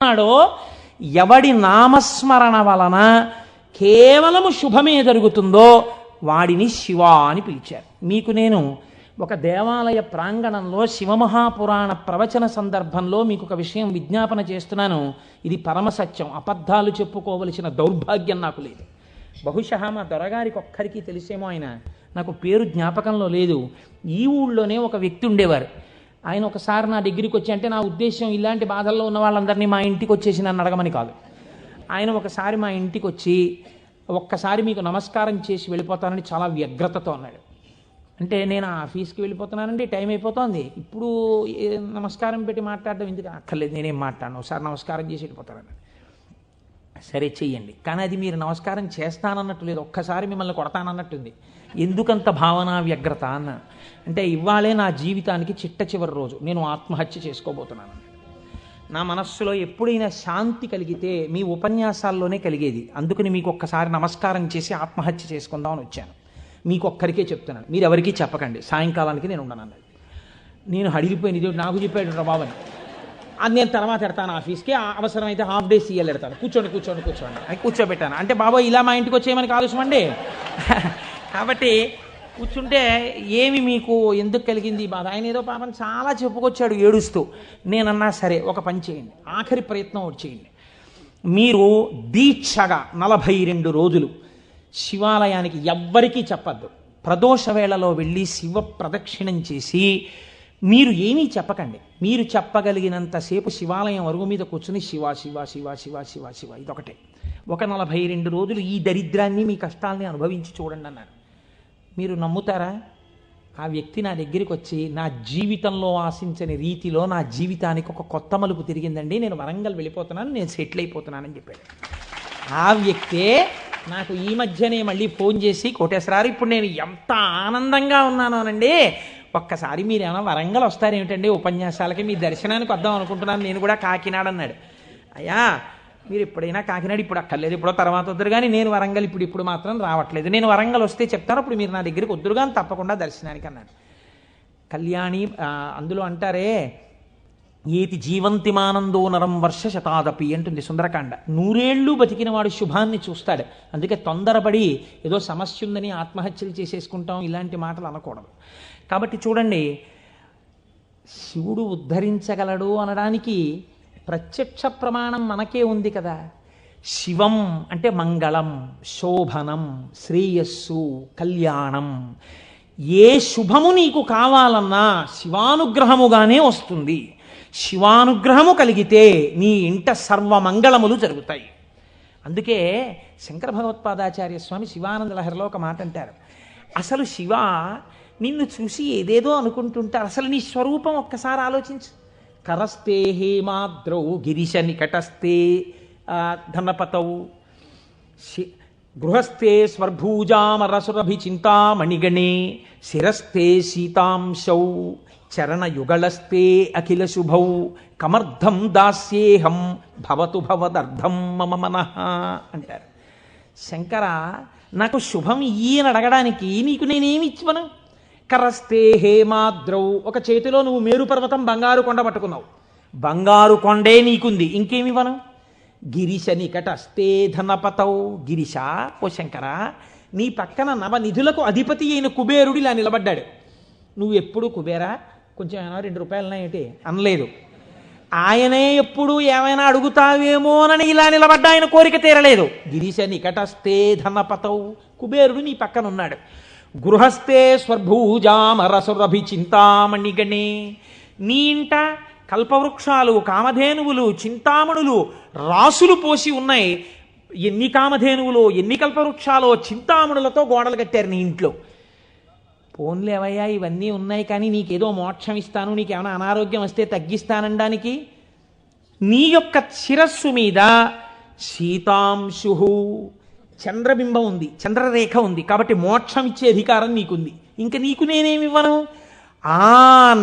ఉన్నాడో ఎవడి నామస్మరణ వలన కేవలము శుభమే జరుగుతుందో వాడిని శివ అని పిలిచారు. మీకు నేను ఒక దేవాలయ ప్రాంగణంలో శివమహాపురాణ ప్రవచన సందర్భంలో మీకు ఒక విషయం విజ్ఞాపన చేస్తున్నాను. ఇది పరమసత్యం, అబద్ధాలు చెప్పుకోవలసిన దౌర్భాగ్యం నాకు లేదు. బహుశా మా దొరగారికి ఒక్కరికి తెలిసేమో, ఆయన నాకు పేరు జ్ఞాపకంలో లేదు. ఈ ఊళ్ళోనే ఒక వ్యక్తి ఉండేవారు. ఆయన ఒకసారి నా దగ్గరికి వచ్చి, అంటే నా ఉద్దేశం ఇలాంటి బాధల్లో ఉన్న వాళ్ళందరినీ మా ఇంటికి వచ్చేసి నన్ను అడగమని కాదు. ఆయన ఒకసారి మా ఇంటికి వచ్చి ఒక్కసారి మీకు నమస్కారం చేసి వెళ్ళిపోతానని చాలా వ్యగ్రతతో అన్నాడు. అంటే నేను ఆఫీస్కి వెళ్ళిపోతున్నానండి, టైం అయిపోతుంది, ఇప్పుడు నమస్కారం పెట్టి మాట్లాడడం ఎందుకు? అక్కర్లేదు, నేనేం మాట్లాడను, ఒకసారి నమస్కారం చేసి వెళ్ళిపోతానని. సరే చెయ్యండి, కానీ అది మీరు నమస్కారం చేస్తానన్నట్టు లేదు, ఒక్కసారి మిమ్మల్ని కొడతానన్నట్టుంది. ఎందుకంత భావన వ్యగ్రత అన్న అంటే, ఇవాళే నా జీవితానికి చిట్ట చివరి రోజు, నేను ఆత్మహత్య చేసుకోబోతున్నాను. నా మనస్సులో ఎప్పుడైనా శాంతి కలిగితే మీ ఉపన్యాసాల్లోనే కలిగేది. అందుకని మీకు ఒక్కసారి నమస్కారం చేసి ఆత్మహత్య చేసుకుందామని వచ్చాను. మీకు ఒక్కరికే చెప్తున్నాను, మీరు ఎవరికీ చెప్పకండి, సాయంకాలానికి నేను ఉండను అన్నది. నేను హడిలిపోయిన ఇది నాకు చెప్పాడు బాబని, అది నేను తర్వాత ఎడతాను ఆఫీస్కి, అవసరమైతే హాఫ్ డే సీఎల్ ఎడతాను, కూర్చోండి అని కూర్చోబెట్టాను. అంటే బాబా ఇలా మా ఇంటికి వచ్చేయమని ఆలోచన అండి. కాబట్టి కూర్చుంటే ఏమి మీకు ఎందుకు కలిగింది బాధ? ఆయన ఏదో పాపం చాలా చెప్పుకొచ్చాడు ఏడుస్తూ. నేనన్నా సరే ఒక పని చేయండి, ఆఖరి ప్రయత్నం ఒకటి చేయండి. మీరు దీక్షగా 42 రోజులు శివాలయానికి ఎవ్వరికీ చెప్పద్దు. ప్రదోష వేళలో వెళ్ళి శివ ప్రదక్షిణం చేసి మీరు ఏమీ చెప్పకండి. మీరు చెప్పగలిగినంతసేపు శివాలయం అరుగు మీద కూర్చుని శివ శివ శివ శివ శివ శివ ఇదొకటే. ఒక 42 రోజులు ఈ దరిద్రాన్ని, మీ కష్టాల్ని అనుభవించి చూడండి అన్నారు. మీరు నమ్ముతారా? ఆ వ్యక్తి నా దగ్గరికి వచ్చి, నా జీవితంలో ఆశించని రీతిలో నా జీవితానికి ఒక కొత్త మలుపు తిరిగిందండి, నేను వరంగల్ వెళ్ళిపోతున్నాను, నేను సెటిల్ అయిపోతున్నానని చెప్పాడు. ఆ వ్యక్తే నాకు ఈ మధ్యనే మళ్ళీ ఫోన్ చేసి, కోటేశ్వరారు ఇప్పుడు నేను ఎంత ఆనందంగా ఉన్నానోనండి, ఒక్కసారి మీరు ఏమైనా వరంగల్ వస్తారేమిటండి ఉపన్యాసాలకి, మీ దర్శనానికి వద్దాం అనుకుంటున్నాను, నేను కూడా కాకినాడ అన్నాడు. అయ్యా మీరు ఎప్పుడైనా కాకినాడ ఇప్పుడు అక్కర్లేదు, ఇప్పుడు తర్వాత వద్దురు, కానీ నేను వరంగల్ ఇప్పుడు మాత్రం రావట్లేదు, నేను వరంగల్ వస్తే చెప్తాను, అప్పుడు మీరు నా దగ్గరికి వద్దురు కానీ తప్పకుండా దర్శనానికి అన్నాడు. కళ్యాణి అందులో అంటారే, ఏతి జీవంతిమానందో నరం వర్ష శతాదపి అంటుంది సుందరకాండ. 100 ఏళ్ళు బతికిన వాడు శుభాన్ని చూస్తాడు. అందుకే తొందరపడి ఏదో సమస్య ఉందని ఆత్మహత్యలు చేసేసుకుంటాం, ఇలాంటి మాటలు అనకూడదు. కాబట్టి చూడండి, శివుడు ఉద్ధరించగలడు అనడానికి ప్రత్యక్ష ప్రమాణం మనకే ఉంది కదా. శివం అంటే మంగళం, శోభనం, శ్రేయస్సు, కళ్యాణం. ఏ శుభము నీకు కావాలన్నా శివానుగ్రహముగానే వస్తుంది. శివానుగ్రహము కలిగితే నీ ఇంట సర్వమంగళములు జరుగుతాయి. అందుకే శంకర భగవత్పాదాచార్య స్వామి శివానంద లహరిలో ఒక మాట అంటారు, అసలు శివ నిన్ను చూసి ఏదేదో అనుకుంటుంటారు, అసలు నీ స్వరూపం ఒక్కసారి ఆలోచించు. కరస్తే హేమాద్రౌ గిరిశ నికటస్తే ధనపతౌ గృహస్థే స్వర్భూజామరసురభి చింతామణిగణే శిరస్థే సీతాంశౌ చరణయుగళస్తే అఖిల శుభౌ కమర్థం దాస్యేహం భవతు భవదర్థం మమ మనః అంటారు. శంకర, నాకు శుభం ఇయ్యని అడగడానికి నీకు నేనేమి ఇచ్చివను? కరస్తే హేమాద్రౌ, ఒక చేతిలో నువ్వు మేరు పర్వతం బంగారు కొండ పట్టుకున్నావు, బంగారు కొండే నీకుంది, ఇంకేమివ్వను? గిరిశ నికటస్తే ధనపతౌ, గిరిశ ఓ శంకర, నీ పక్కన నవనిధులకు అధిపతి అయిన కుబేరుడు ఇలా నిలబడ్డాడు. నువ్వు ఎప్పుడు కుబేరా కొంచెం ఏమైనా 2 రూపాయలనా ఏంటి అనలేదు. ఆయనే ఎప్పుడు ఏమైనా అడుగుతావేమోనని ఇలా నిలబడ్డా, ఆయన కోరిక తీరలేదు. గిరిశ నికటస్తే ధనపతౌ, కుబేరుడు నీ పక్కన ఉన్నాడు. గృహస్థే స్వర్భూజామరసురభి చింతామణిగణే, నీ ఇంట కల్పవృక్షాలు, కామధేనువులు, చింతామణులు రాసులు పోసి ఉన్నాయి. ఎన్ని కామధేనువులో, ఎన్ని కల్పవృక్షాలో, చింతామణులతో గోడలు కట్టారు నీ ఇంట్లో. పోన్లేవయ్యా ఇవన్నీ ఉన్నాయి, కానీ నీకేదో మోక్షం ఇస్తాను, నీకేమైనా అనారోగ్యం వస్తే తగ్గిస్తానడానికి నీ యొక్క శిరస్సు మీద సీతాంశు చంద్రబింబం ఉంది, చంద్రరేఖ ఉంది, కాబట్టి మోక్షం ఇచ్చే అధికారం నీకుంది. ఇంక నీకు నేనేమివ్వను?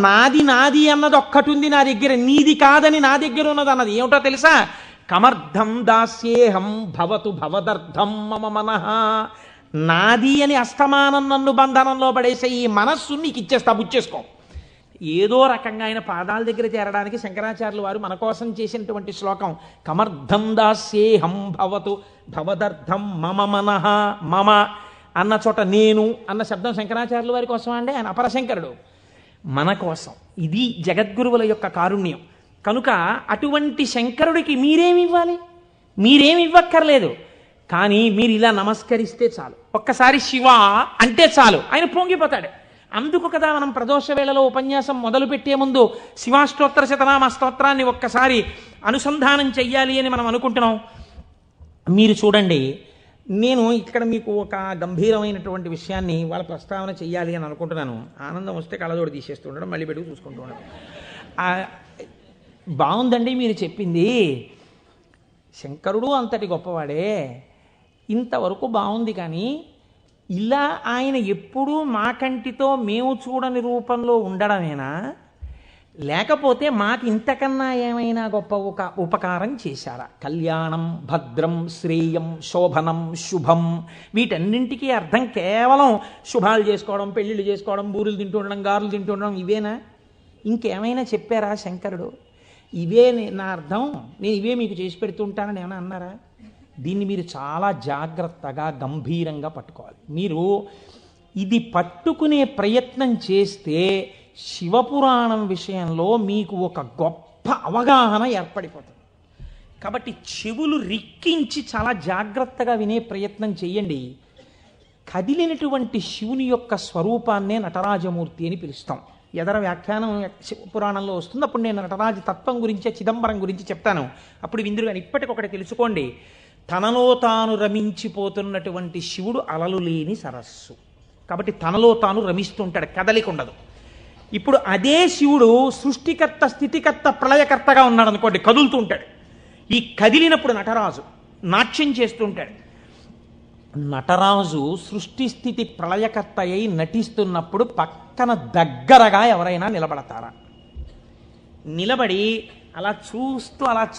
నాది నాది అన్నది ఒక్కటి ఉంది నా దగ్గర, నీది కాదని నా దగ్గర ఉన్నది అన్నది ఏమిటో తెలుసా? కమర్థం దాస్యేహం భవతు భవదర్థం మమ మనః. నాది అని అస్తమానం నన్ను బంధనంలో పడేసే ఈ మనస్సు నీకు ఇచ్చేస్తా, బుచ్చేసుకో. ఏదో రకంగా ఆయన పాదాల దగ్గర చేరడానికి శంకరాచార్యులు వారు మన కోసం చేసినటువంటి శ్లోకం కమర్థం దాస్యేహం భవతు భవదర్థం మమ మనః మమ అన్న చోట నేను అన్న శబ్దం శంకరాచార్యుల వారి కోసం అండి, ఆయన అపరశంకరుడు. మన కోసం. ఇది జగద్గురువుల యొక్క కారుణ్యం. కనుక అటువంటి శంకరుడికి మీరేమి ఇవ్వాలి? మీరేమి ఇవ్వక్కర్లేదు. కానీ మీరు ఇలా నమస్కరిస్తే చాలు, ఒక్కసారి శివ అంటే చాలు, ఆయన పొంగిపోతాడు. అందుకు కదా మనం ప్రదోష వేళలో ఉపన్యాసం మొదలుపెట్టే ముందు శివాష్టోత్తర శతనామ స్తోత్రాన్ని ఒక్కసారి అనుసంధానం చెయ్యాలి అని మనం అనుకుంటున్నాం. మీరు చూడండి, నేను ఇక్కడ మీకు ఒక గంభీరమైనటువంటి విషయాన్ని వాళ్ళ ప్రస్తావన చెయ్యాలి అని అనుకుంటున్నాను. ఆనందం వస్తే కళ్ళజోడు తీసేస్తూ ఉండడం, మళ్ళీ పెట్టుకు చూసుకుంటూ ఉండడం. బాగుందండి మీరు చెప్పింది, శంకరుడు అంతటి గొప్పవాడే, ఇంతవరకు బాగుంది. కానీ ఇలా ఆయన ఎప్పుడూ మా కంటితో మేము చూడని రూపంలో ఉండడమేనా, లేకపోతే మాకు ఇంతకన్నా ఏమైనా గొప్ప ఉపకారం చేశారా? కళ్యాణం, భద్రం, శ్రేయం, శోభనం, శుభం, వీటన్నింటికీ అర్థం కేవలం శుభాలు చేసుకోవడం, పెళ్ళిళ్ళు చేసుకోవడం, బూరులు తింటూ ఉండడం, గారులు తింటూ ఉండడం, ఇవేనా? ఇంకేమైనా చెప్పారా శంకరుడు? ఇవే నా అర్థం, నేను ఇవే మీకు చేసి పెడుతుంటానని ఏమైనా అన్నారా? దీన్ని మీరు చాలా జాగ్రత్తగా గంభీరంగా పట్టుకోవాలి. మీరు ఇది పట్టుకునే ప్రయత్నం చేస్తే శివపురాణం విషయంలో మీకు ఒక గొప్ప అవగాహన ఏర్పడిపోతుంది. కాబట్టి చెవులు రిక్కించి చాలా జాగ్రత్తగా వినే ప్రయత్నం చేయండి. కదిలినటువంటి శివుని యొక్క స్వరూపాన్నే నటరాజమూర్తి అని పిలుస్తాం. ఎదర వ్యాఖ్యానం పురాణంలో వస్తుంది, అప్పుడు నేను నటరాజ తత్వం గురించి, చిదంబరం గురించి చెప్తాను. అప్పుడు విందురు కానీ ఇప్పటికొకటి తెలుసుకోండి, తనలో తాను రమించిపోతున్నటువంటి శివుడు అలలు లేని సరస్సు. కాబట్టి తనలో తాను రమిస్తుంటాడు, కదలిక ఉండదు. ఇప్పుడు అదే శివుడు సృష్టికర్త, స్థితికర్త, ప్రళయకర్తగా ఉన్నాడు అనుకోండి, కదులుతూ ఉంటాడు. ఈ కదిలినప్పుడు నటరాజు నాట్యం చేస్తుంటాడు. నటరాజు సృష్టి స్థితి ప్రళయకర్త అయి నటిస్తున్నప్పుడు పక్కన దగ్గరగా ఎవరైనా నిలబడతారా? నిలబడి అలా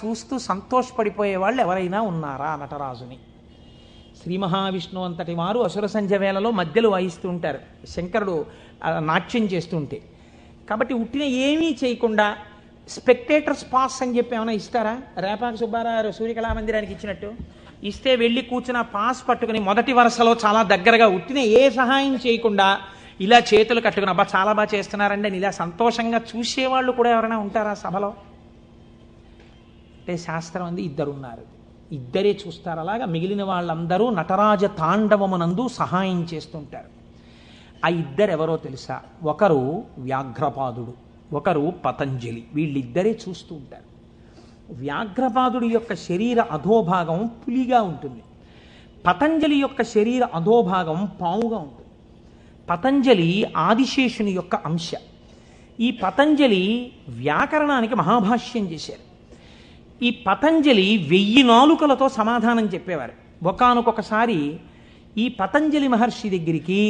చూస్తూ సంతోషపడిపోయే వాళ్ళు ఎవరైనా ఉన్నారా నటరాజుని? శ్రీ మహావిష్ణువు అంతటి వారు అసుర సంధ్య వేళలో మధ్యలో వాయిస్తూ ఉంటారు, శంకరుడు నాట్యం చేస్తుంటే. కాబట్టి ఉట్టిన ఏమీ చేయకుండా స్పెక్టేటర్స్ పాస్ అని చెప్పి ఏమైనా ఇస్తారా? రేపాక సుబ్బారావు సూర్యకళామందిరానికి ఇచ్చినట్టు ఇస్తే వెళ్ళి కూర్చున్న పాస్ పట్టుకుని మొదటి వరుసలో చాలా దగ్గరగా ఉట్టిన ఏ సహాయం చేయకుండా ఇలా చేతులు కట్టుకుని అబ్బా చాలా బాగా చేస్తున్నారండి అని ఇలా సంతోషంగా చూసేవాళ్ళు కూడా ఎవరైనా ఉంటారా సభలో? అంటే శాస్త్రం అంది ఇద్దరున్నారు, ఇద్దరే చూస్తారు. అలాగా మిగిలిన వాళ్ళందరూ నటరాజ తాండవమునందు సహాయం చేస్తుంటారు. ఆ ఇద్దరెవరో తెలుసా? ఒకరు వ్యాఘ్రపాదుడు, ఒకరు పతంజలి. వీళ్ళిద్దరే చూస్తూ ఉంటారు. వ్యాఘ్రపాదుడి యొక్క శరీర అధోభాగం పులిగా ఉంటుంది, పతంజలి యొక్క శరీర అధోభాగం పావుగా ఉంటుంది. పతంజలి ఆదిశేషుని యొక్క అంశ. ఈ పతంజలి వ్యాకరణానికి మహాభాష్యం చేశారు. ఈ పతంజలి 1000 నాలుకలతో సమాధానం చెప్పేవారు. ఒకానొకసారి ఈ పతంజలి మహర్షి దగ్గరికి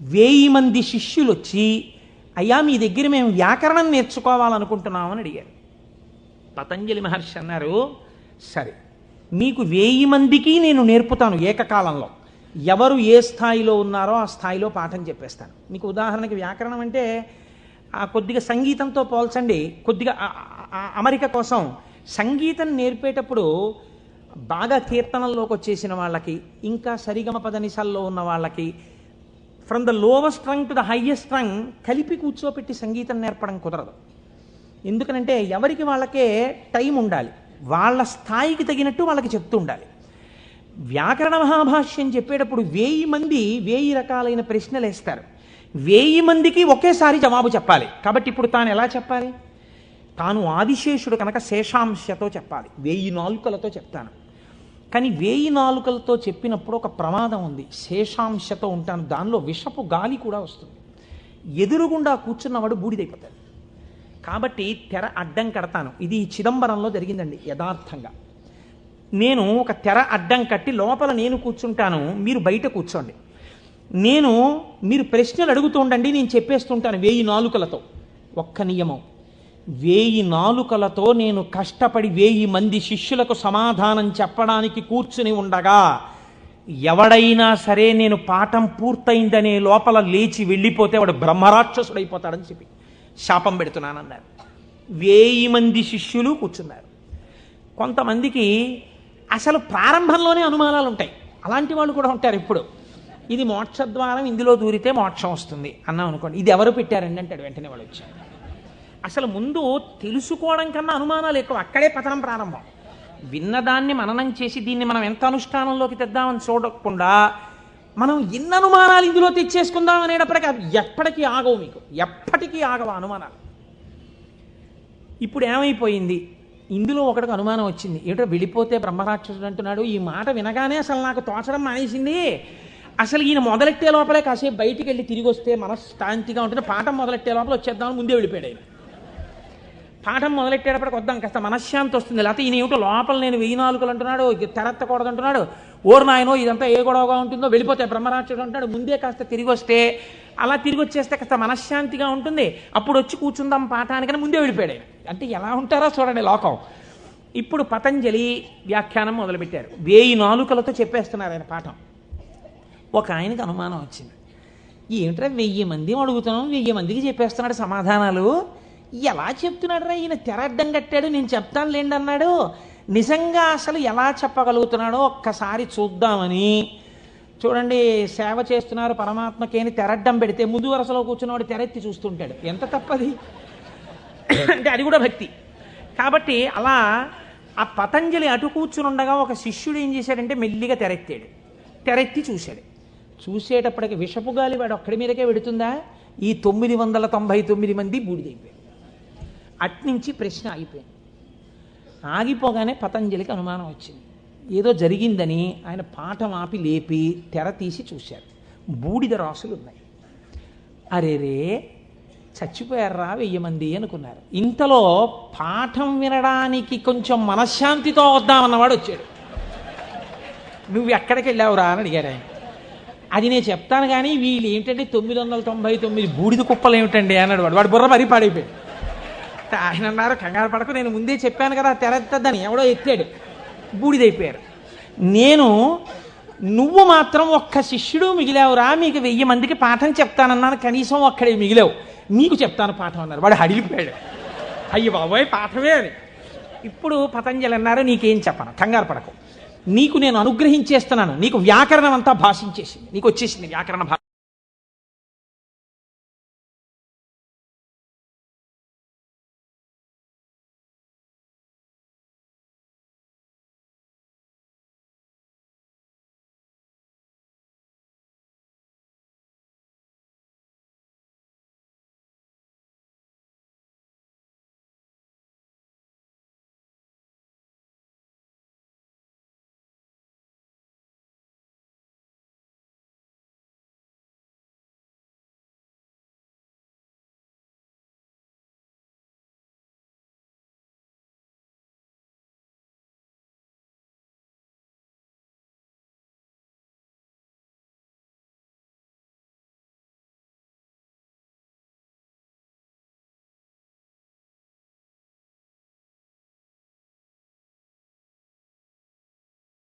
1000 మంది శిష్యులు వచ్చి, అయ్యా మీ దగ్గర మేము వ్యాకరణం నేర్చుకోవాలనుకుంటున్నామని అడిగారు. పతంజలి మహర్షి అన్నారు, సరే మీకు 1000 మందికి నేను నేర్పుతాను ఏకకాలంలో. ఎవరు ఏ స్థాయిలో ఉన్నారో ఆ స్థాయిలో పాఠం చెప్పేస్తాను. మీకు ఉదాహరణకి వ్యాకరణం అంటే కొద్దిగా సంగీతంతో పోల్చండి. కొద్దిగా అమరిక కోసం సంగీతం నేర్పేటప్పుడు బాగా కీర్తనల్లోకి వచ్చేసిన వాళ్ళకి, ఇంకా సరిగమ పదనిసల్లో ఉన్న వాళ్ళకి, from the lowest string to the highest string కలిపి కూర్చోపెట్టి సంగీతం నేర్పడం కుదరదు. ఎందుకనంటే ఎవరికి వాళ్ళకే టైం ఉండాలి, వాళ్ళ స్థాయికి తగినట్టు వాళ్ళకి చెప్తూ ఉండాలి. వ్యాకరణ మహాభాష్యం చెప్పేటప్పుడు 1000 మంది 1000 రకాలైన ప్రశ్నలు వేస్తారు. 1000 మందికి ఒకేసారి జవాబు చెప్పాలి. కాబట్టి ఇప్పుడు తాను ఎలా చెప్పాలి? తాను ఆదిశేషుడు కనుక శేషాంశతో చెప్పాలి, 1000 నాలుకలతో చెప్తాను. కానీ 1000 నాలుకలతో చెప్పినప్పుడు ఒక ప్రమాదం ఉంది. శేషాంశతో ఉంటాను, దానిలో విషపు గాలి కూడా వస్తుంది, ఎదురుగుండా కూర్చున్నవాడు బూడిదైపోతాడు. కాబట్టి తెర అడ్డం కడతాను. ఇది చిదంబరంలో జరిగిందండి యథార్థంగా. నేను ఒక తెర అడ్డం కట్టి లోపల నేను కూర్చుంటాను, మీరు బయట కూర్చోండి. మీరు ప్రశ్నలు అడుగుతూ ఉండండి, నేను చెప్పేస్తుంటాను 1000 నాలుకలతో. ఒక్క నియమం, 1000 నాలుకలతో నేను కష్టపడి 1000 మంది శిష్యులకు సమాధానం చెప్పడానికి కూర్చుని ఉండగా ఎవడైనా సరే నేను పాఠం పూర్తయిందనే లోపల లేచి వెళ్ళిపోతే వాడు బ్రహ్మరాక్షసుడైపోతాడని చెప్పి శాపం పెడుతున్నానన్నారు. 1000 మంది శిష్యులు కూర్చున్నారు. కొంతమందికి అసలు ప్రారంభంలోనే అనుమానాలు ఉంటాయి. అలాంటి వాళ్ళు కూడా ఉంటారు. ఇప్పుడు ఇది మోక్షద్వారం, ఇందులో దూరితే మోక్షం వస్తుంది అన్నాం అనుకోండి, ఇది ఎవరు పెట్టారండి అంటాడు. వెంటనే వాళ్ళు వచ్చారు. అసలు ముందు తెలుసుకోవడం కన్నా అనుమానాలు ఎక్కువ. అక్కడే పతనం ప్రారంభం. విన్నదాన్ని మననం చేసి దీన్ని మనం ఎంత అనుష్ఠానంలోకి తెద్దామని చూడకుండా మనం ఎన్ని అనుమానాలు ఇందులో తెచ్చేసుకుందాం అనేటప్పటికీ అవి ఎప్పటికీ ఆగవు. మీకు ఎప్పటికీ ఆగవు అనుమానాలు. ఇప్పుడు ఏమైపోయింది, ఇందులో ఒకటికి అనుమానం వచ్చింది. ఏమిటో వెళ్ళిపోతే బ్రహ్మరాక్షసుడు అంటున్నాడు. ఈ మాట వినగానే అసలు నాకు తోచడం మానేసింది. అసలు ఈయన మొదలెట్టే లోపలే కాసేపు బయటికి వెళ్ళి తిరిగి వస్తే మనశ్శాంతిగా ఉంటుంది. పాఠం మొదలెట్టే లోపల వచ్చేద్దామని ముందే వెళ్ళిపోయాడు ఆయన. పాఠం మొదలెట్టేటప్పటికి వద్దాం కాస్త మనశ్శాంతి వస్తుంది. లేకపోతే ఈయన ఏమిటో లోపల నేను 1000 నాలుకలు అంటున్నాడు, తెరత్తకూడదు అంటున్నాడు. ఓరు నాయనో ఇదంతా ఏ గొడవగా ఉంటుందో, వెళ్ళిపోతే బ్రహ్మరాక్షసుడు అంటాడు. ముందే కాస్త తిరిగి వస్తే, అలా తిరిగి వచ్చేస్తే కాస్త మనశ్శాంతిగా ఉంటుంది. అప్పుడు వచ్చి కూర్చుందాం పాఠానికని ముందే వెళ్ళిపోయాడు ఆయన. అంటే ఎలా ఉంటారో చూడండి లోకం. ఇప్పుడు పతంజలి వ్యాఖ్యానం మొదలుపెట్టారు. 1000 నాలుకలతో చెప్పేస్తున్నారు ఆయన పాఠం. ఒక ఆయనకి అనుమానం వచ్చింది. ఏమిట్రా 1000 మంది అడుగుతున్నాం, 1000 మందికి చెప్పేస్తున్నాడు సమాధానాలు, ఎలా చెప్తున్నాడు రా ఈయన? తెరడ్డం కట్టాడు, నేను చెప్తాను లేండి అన్నాడు. నిజంగా అసలు ఎలా చెప్పగలుగుతున్నాడో ఒక్కసారి చూద్దామని. చూడండి, సేవ చేస్తున్నారు పరమాత్మకి అని తెరడ్డం పెడితే ముందు వరుసలో కూర్చున్నవాడు తెరెత్తి చూస్తుంటాడు. ఎంత తప్పది అంటే అది కూడా భక్తి. కాబట్టి అలా ఆ పతంజలి అటు కూర్చుని ఉండగా ఒక శిష్యుడు ఏం చేశాడంటే మెల్లిగా తెరెత్తాడు. తెరెత్తి చూశాడు. చూసేటప్పటికి విషపు గాలి వాడు ఒక్కడి మీదకే వెడుతుందా? ఈ 999 మంది బూడిదైపోయారు. అట్నుంచి ప్రశ్న ఆగిపోయింది. ఆగిపోగానే పతంజలికి అనుమానం వచ్చింది. ఏదో జరిగిందని ఆయన పాఠం ఆపి లేపి తెర తీసి చూశారు. బూడిద రాసులు ఉన్నాయి. అరేరే చచ్చిపోయారా 1000 మంది అనుకున్నారు. ఇంతలో పాఠం వినడానికి కొంచెం మనశ్శాంతితో వద్దామన్నవాడు వచ్చాడు. నువ్వు ఎక్కడికి వెళ్ళావురా అని అడిగాడు ఆయన. అది నేను చెప్తాను కానీ వీళ్ళు ఏంటంటే 999 బూడిద కుప్పలు ఏమిటండి అన్నాడు వాడు. వాడు బుర్ర మరీ పాడైపోయాడు. ఆయన అన్నారు, కంగారు పడకు, నేను ముందే చెప్పాను కదా తెరెత్తద్దని. ఎవడో ఎత్తాడు, బూడిదైపోయారు. నువ్వు మాత్రం ఒక్క శిష్యుడు మిగిలావురా, మీకు 1000 మందికి పాఠం చెప్తానన్నాను, కనీసం ఒక్కడే మిగిలావు, నీకు చెప్తాను పాఠం అన్నారు. వాడు హడిలిపోయాడు. అయ్యి బాబోయ్ పాఠమే అని. ఇప్పుడు పతంజలి అన్నారు, నీకేం చెప్పను, కంగారు పడకు, నీకు నేను అనుగ్రహించేస్తున్నాను, నీకు వ్యాకరణం అంతా భాషించేసింది, నీకు వచ్చేసింది వ్యాకరణ భాష.